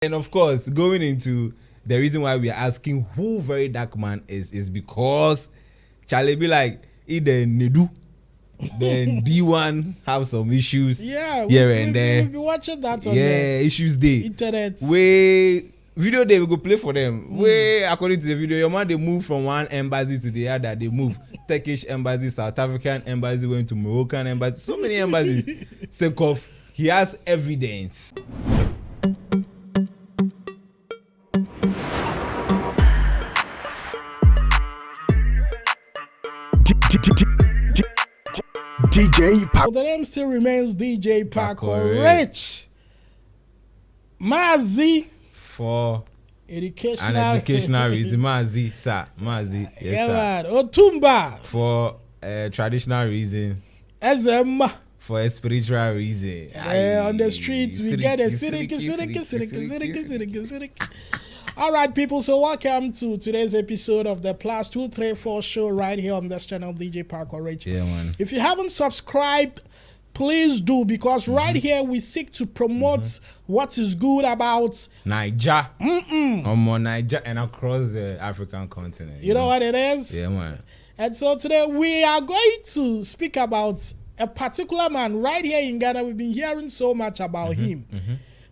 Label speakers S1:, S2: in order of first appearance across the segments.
S1: And of course, going into the reason why we are asking who Very Dark Man is because Charlie be like, either Nedu, then D1 have some issues here and there.
S2: We'll be watching that on
S1: the issues day.
S2: Internet.
S1: Video day we go play for them. According to the video, your man they move from one embassy to the other. They move Turkish embassy, South African embassy, went to Moroccan embassy. So many embassies. Sake of he has evidence.
S2: DJ Paco. The name still remains DJ Paco Rich. Mazi
S1: for
S2: educational
S1: reason. Mazi, sir. Mazi. Yes,
S2: yeah, sir. Otumba
S1: for traditional reason.
S2: Ezema
S1: for a spiritual reason.
S2: On the streets we get a Sirik. All right, people, so welcome to today's episode of the Plus 234 show right here on this channel, DJ Paco Rich.
S1: Yeah, man.
S2: If you haven't subscribed, please do, because right here we seek to promote what is good about
S1: Niger. Niger and across the African continent.
S2: You know what it is?
S1: Yeah, man.
S2: And so today we are going to speak about a particular man right here in Ghana. We've been hearing so much about him.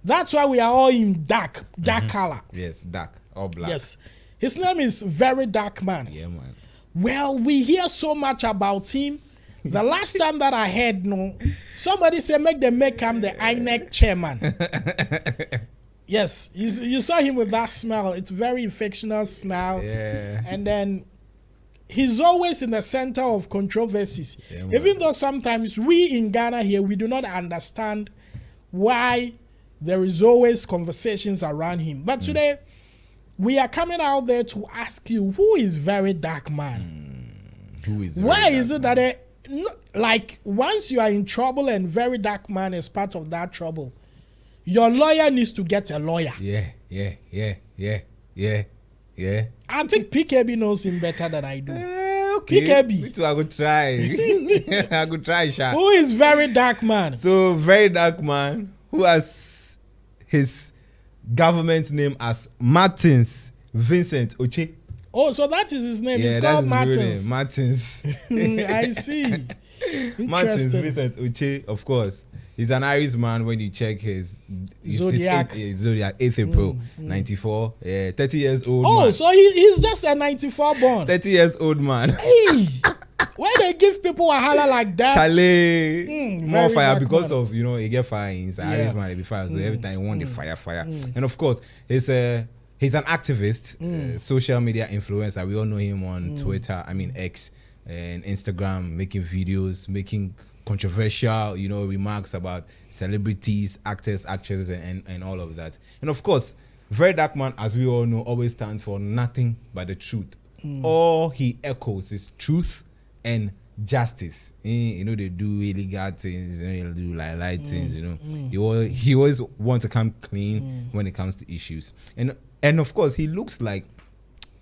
S2: That's why we are all in dark color.
S1: Yes, dark or black.
S2: Yes. His name is Very Dark Man.
S1: Yeah, man.
S2: Well, we hear so much about him. The last time that I heard, somebody said make him the INEC chairman. Yes, you saw him with that smell. It's very infectious smell.
S1: Yeah.
S2: And then he's always in the center of controversies.
S1: Yeah,
S2: even though sometimes we in Ghana here, we do not understand why there is always conversations around him. But today, we are coming out there to ask you, who is Very Dark Man?
S1: Who is
S2: Why is it that like once you are in trouble and Very Dark Man is part of that trouble, your lawyer needs to get a lawyer?
S1: Yeah.
S2: I think PKB knows him better than I do.
S1: Okay.
S2: PKB.
S1: Me too, I could try. I could try, Sha.
S2: Who is Very Dark Man?
S1: So, Very Dark Man, who has his government name as Martins Vincent Oche.
S2: Oh, so that is his name.
S1: Yeah,
S2: it's called
S1: Martins. Martins.
S2: I see.
S1: Martins Vincent Oche, of course. He's an Irishman when you check his
S2: Zodiac.
S1: Zodiac, 8th April, 94. 30 years old man.
S2: Oh, so he's just a 94 born.
S1: 30 years old man.
S2: Hey! Why they give people a holler like that?
S1: Chale, more fire because
S2: man.
S1: of, he get fire inside. Irishman, they be fire. So every time you want the fire. And of course, he's an activist, social media influencer. We all know him on Twitter, X, and Instagram, making videos, making controversial, remarks about celebrities, actors, actresses, and all of that. And of course, Very Dark Man, as we all know, always stands for nothing but the truth. All he echoes is truth and justice. They do illegal things, they do light things, He always wants to come clean when it comes to issues. And of course, he looks like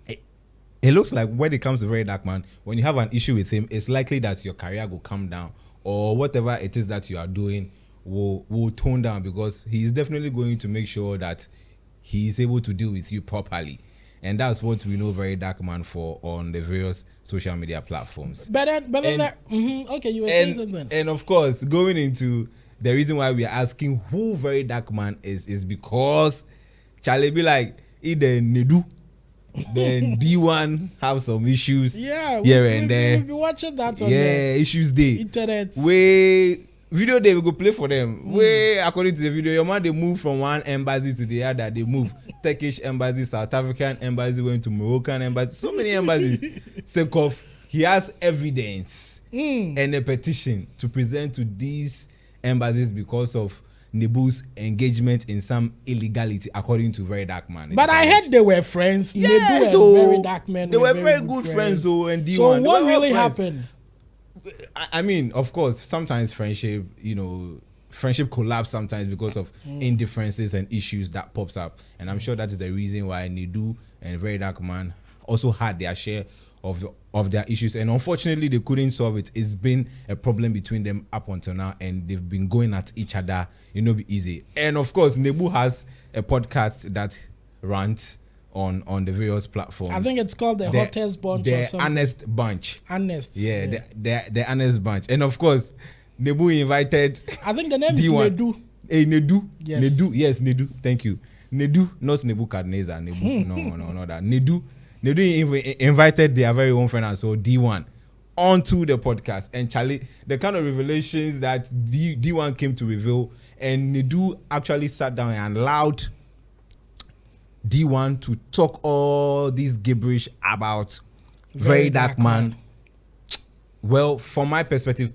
S1: when it comes to Very Dark Man, when you have an issue with him, it's likely that your career will come down, or whatever it is that you are doing will tone down, because he is definitely going to make sure that he is able to deal with you properly. And that's what we know Very Dark Man for on the various social media platforms.
S2: Okay, you were saying something.
S1: And of course, going into the reason why we are asking who Very Dark Man is because Charlie be like, either Nedu, then D1 have some issues here and there.
S2: We'll be watching that on
S1: issues day.
S2: Internet.
S1: Video day we go play for them. According to the video, your man they move from one embassy to the other. They move Turkish embassy, South African embassy, went to Moroccan embassy. So many embassies. Sake of he has evidence and a petition to present to these embassies because of Nebu's engagement in some illegality, according to Very Dark Man.
S2: But I heard they were friends.
S1: Yeah,
S2: Nebu
S1: so
S2: and Very Dark Man.
S1: They were very good friends, though. And D1,
S2: so what really happened?
S1: I mean, of course, sometimes friendship collapse sometimes because of indifferences and issues that pops up. And I'm sure that is the reason why Nedu and Very Dark Man also had their share of their issues, and unfortunately they couldn't solve it. It's been a problem between them up until now, and they've been going at each other. Be easy. And of course, Nebu has a podcast that runs on the various platforms.
S2: I think it's called the Hottest Bunch or something.
S1: The Honest Bunch.
S2: Honest.
S1: Yeah. The Honest Bunch. And of course, Nebu invited.
S2: I think the name is
S1: D1.
S2: Nedu.
S1: Hey, Nedu.
S2: Yes.
S1: Nedu. Yes, Nedu. Thank you. Nedu, not Nebuchadnezzar. Nebu. No, not that. Nedu invited their very own friend, and so D1 onto the podcast. And Charlie, the kind of revelations that D1 came to reveal, and Nedu actually sat down and allowed D1 to talk all this gibberish about Very Dark Man. Well, from my perspective,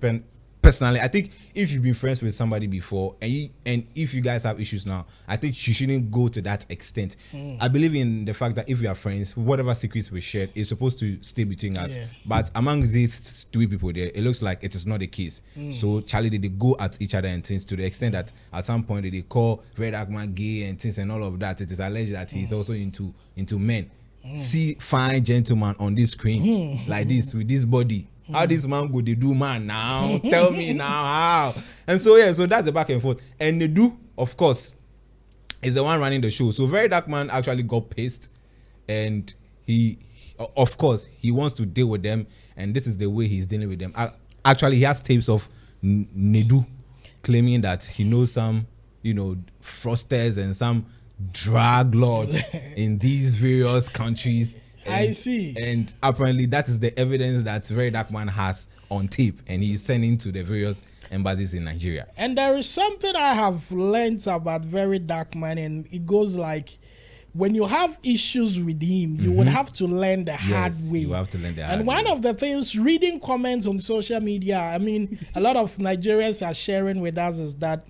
S1: personally, I think if you've been friends with somebody before and if you guys have issues now, I think you shouldn't go to that extent. I believe in the fact that if we are friends, whatever secrets we shared is supposed to stay between us. Yeah. But among these three people there, it looks like it is not the case. So Charlie, they go at each other and things to the extent that at some point they call Very Dark Man gay and things and all of that. It is alleged that he's also into men. See fine gentleman on this screen like this with this body. How this man go they do man now? Tell me now how. And so so that's the back and forth. And Nedu, of course, is the one running the show. So Very Dark Man actually got pissed, and he of course he wants to deal with them, and this is the way he's dealing with them. Actually, he has tapes of Nedu claiming that he knows some, fraudsters and some drug lords in these various countries.
S2: I see.
S1: And apparently that is the evidence that Very Dark Man has on tape, and he's sending to the various embassies in Nigeria.
S2: And there is something I have learned about Very Dark Man, and it goes like, when you have issues with him, you would have to learn the hard way.
S1: You have to learn the hard way.
S2: And one of the things, reading comments on social media, I mean, a lot of Nigerians are sharing with us is that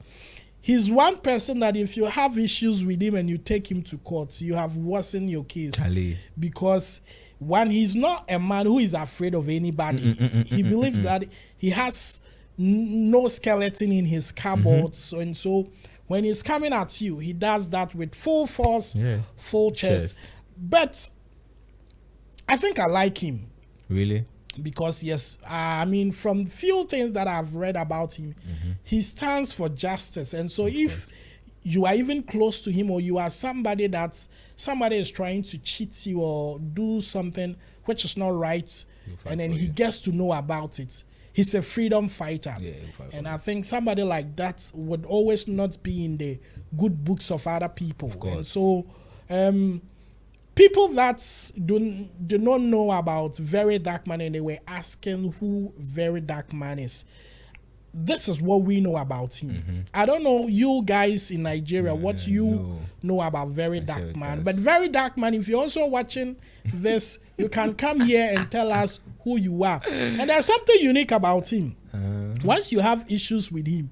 S2: he's one person that if you have issues with him and you take him to court, you have worsened your case.
S1: Charlie.
S2: Because one, he's not a man who is afraid of anybody. He believes that he has no skeleton in his cupboard. And so when he's coming at you, he does that with full force, full chest. But I think I like him.
S1: Really?
S2: Because yes, I mean, from few things that I've read about him, he stands for justice. And so if you are even close to him, or you are somebody is trying to cheat you or do something which is not right, and then he gets to know about it, he's a freedom fighter. And I think somebody like that would always not be in the good books of other people. And so people that do not know about Very Dark Man, and they were asking who Very Dark Man is. This is what we know about him. I don't know you guys in Nigeria what you know about Very Dark Man. But Very Dark Man, if you're also watching this, you can come here and tell us who you are. And there's something unique about him. Once you have issues with him,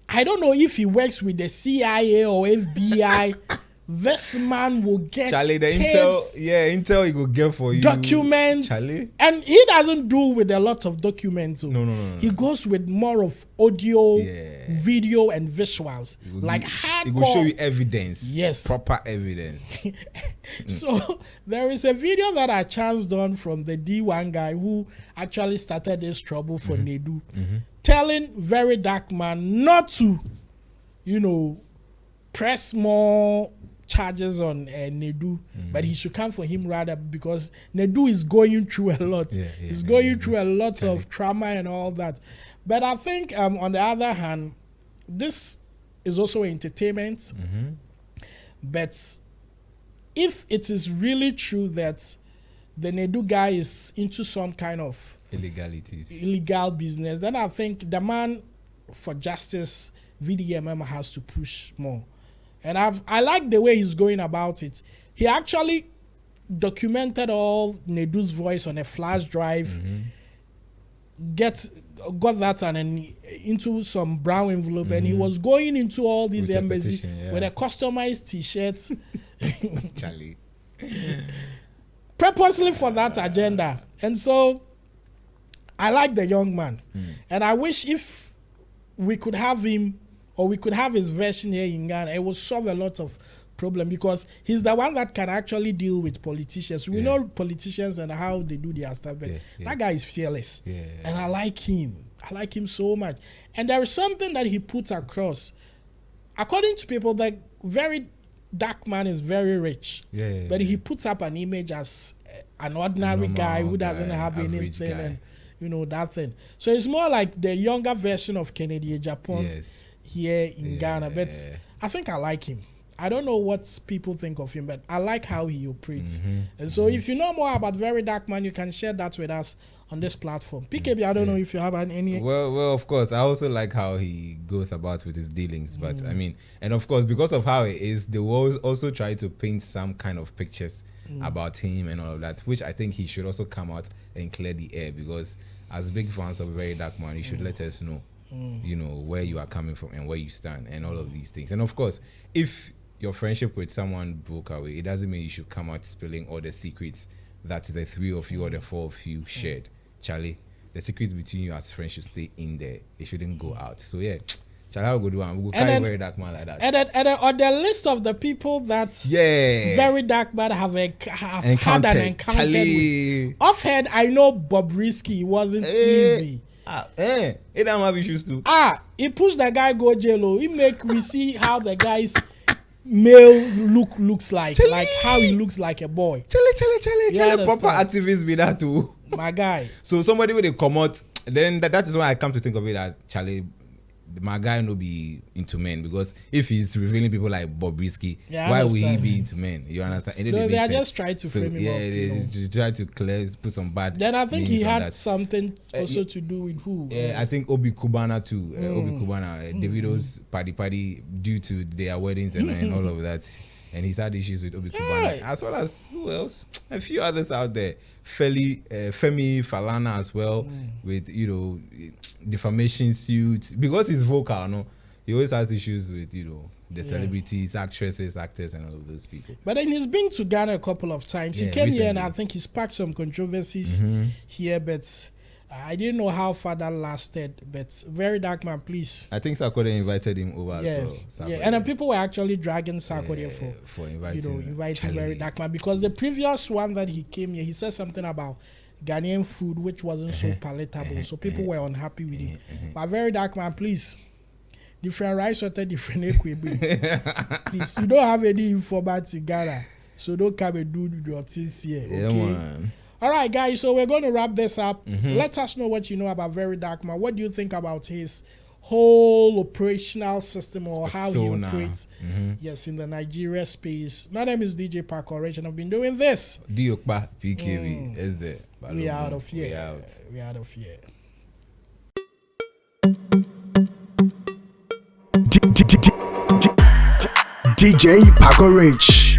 S2: I don't know if he works with the CIA or FBI. This man will get
S1: Charlie, the
S2: tapes,
S1: intel he will get for you.
S2: Documents.
S1: Charlie.
S2: And he doesn't do with a lot of documents.
S1: No.
S2: He goes with more of audio, video, and visuals. Like hardcore.
S1: He will show you evidence.
S2: Yes.
S1: Proper evidence.
S2: So there is a video that I chanced on from the D1 guy who actually started this trouble for Nedu, telling Very Dark Man not to, press more charges on Nedu, but he should come for him rather, because Nedu is going through a lot. He's going through a lot of trauma and all that. But I think on the other hand, this is also entertainment. But if it is really true that the Nedu guy is into some kind of illegal business, then I think the man for justice, VDMM, has to push more. And I like the way he's going about it. He actually documented all Nedu's voice on a flash drive, got that and then into some brown envelope, and he was going into all these embassies with a customized T-shirt,
S1: Charlie,
S2: purposely for that agenda. And so I like the young man, and I wish if we could have him, or we could have his version here in Ghana, it will solve a lot of problem because he's the one that can actually deal with politicians. We know politicians and how they do their stuff, but that guy is fearless. And I like him. I like him so much. And there is something that he puts across. According to people, the very dark man is very rich. But he puts up an image as an ordinary guy who doesn't have anything and that thing. So it's more like the younger version of Kennedy Japan here in Ghana. But I think I like him. I don't know what people think of him, but I like how he operates. And so if you know more about Very Dark Man, you can share that with us on this platform. PKB, I don't know if you have any...
S1: Well, of course. I also like how he goes about with his dealings. But, I mean, and of course, because of how it is, they will also try to paint some kind of pictures about him and all of that, which I think he should also come out and clear the air, because as big fans of Very Dark Man, you should let us know, where you are coming from and where you stand and all of these things. And of course, if your friendship with someone broke away, it doesn't mean you should come out spilling all the secrets that the 3 of you or the 4 of you shared. Charlie, the secrets between you as friends should stay in there. It shouldn't go out. So yeah, Charlie will go do one. We'll carry Very Dark Man like that.
S2: And on the list of the people that Very Dark Man have had an encounter with. Offhand, I know Bobrisky wasn't easy.
S1: He don't have issues too.
S2: He pushed the guy go jail. He make we see how the guy's male looks like how he looks like a boy.
S1: Charlie, proper activist be that too.
S2: My guy.
S1: So somebody when they come out, then that is why I come to think of it that Charlie, my guy no be into men, because if he's revealing people like Bobrisky, why will he be into men? You understand?
S2: They are just trying to frame him up.
S1: They try to put some bad.
S2: Then I think he had something also to do with who?
S1: I think Obi Kubana too. Obi Kubana, Davido's party due to their weddings and all of that. And he's had issues with Obi Kubana, as well as who else? A few others out there. Femi Falana as well, with defamation suits, because he's vocal. No, he always has issues with the celebrities, actresses, actors, and all of those people.
S2: But then he's been to Ghana a couple of times. He came here, and I think he sparked some controversies here, but I didn't know how far that lasted. But Very Dark Man, please.
S1: I think Sarkodie invited him over as well.
S2: Sarkodie. And then people were actually dragging Sarkodie
S1: for inviting
S2: Very Dark Man, because the previous one that he came here, he said something about Ghanaian food which wasn't so palatable, so people were unhappy with him. But Very Dark Man, please. Different rice water, different equipment. Please, you don't have any informant in Ghana, so don't come and do your things here. Okay?
S1: Man.
S2: All right, guys, so we're going to wrap this up. Let us know what you know about Very Dark Man. What do you think about his whole operational system, or how he operates in the Nigeria space? My name is DJ Park Orange, and I've been doing this.
S1: Diokpa PKB is it?
S2: We are out of here. We out of here.
S3: DJ Park Orange.